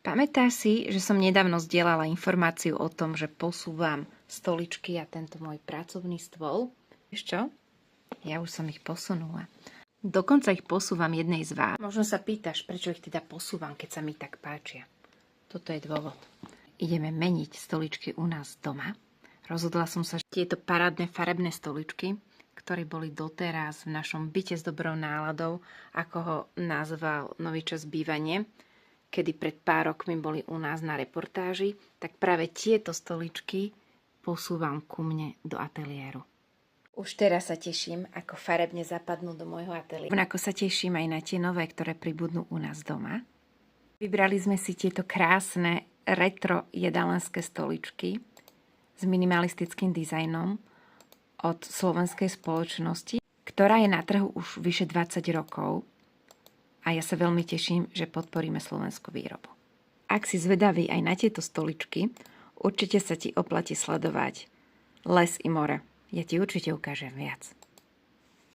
Pamätáš si, že som nedávno zdieľala informáciu o tom, že posúvam stoličky a tento môj pracovný stôl? Vieš čo? Ja už som ich posunula. Dokonca ich posúvam jednej z vás. Možno sa pýtaš, prečo ich teda posúvam, keď sa mi tak páčia. Toto je dôvod. Ideme meniť stoličky u nás doma. Rozhodla som sa, že tieto parádne farebné stoličky, ktoré boli doteraz v našom byte s dobrou náladou, ako ho nazval Nový čas bývanie, kedy pred pár rokmi boli u nás na reportáži, tak práve tieto stoličky posúvam ku mne do ateliéru. Už teraz sa teším, ako farebne zapadnú do môjho ateliéru. Rovnako sa teším aj na tie nové, ktoré pribudnú u nás doma. Vybrali sme si tieto krásne retro jedalenské stoličky s minimalistickým dizajnom od slovenskej spoločnosti, ktorá je na trhu už vyše 20 rokov. A ja sa veľmi teším, že podporíme slovenskú výrobu. Ak si zvedavý aj na tieto stoličky, určite sa ti oplatí sledovať Les i more. Ja ti určite ukážem viac.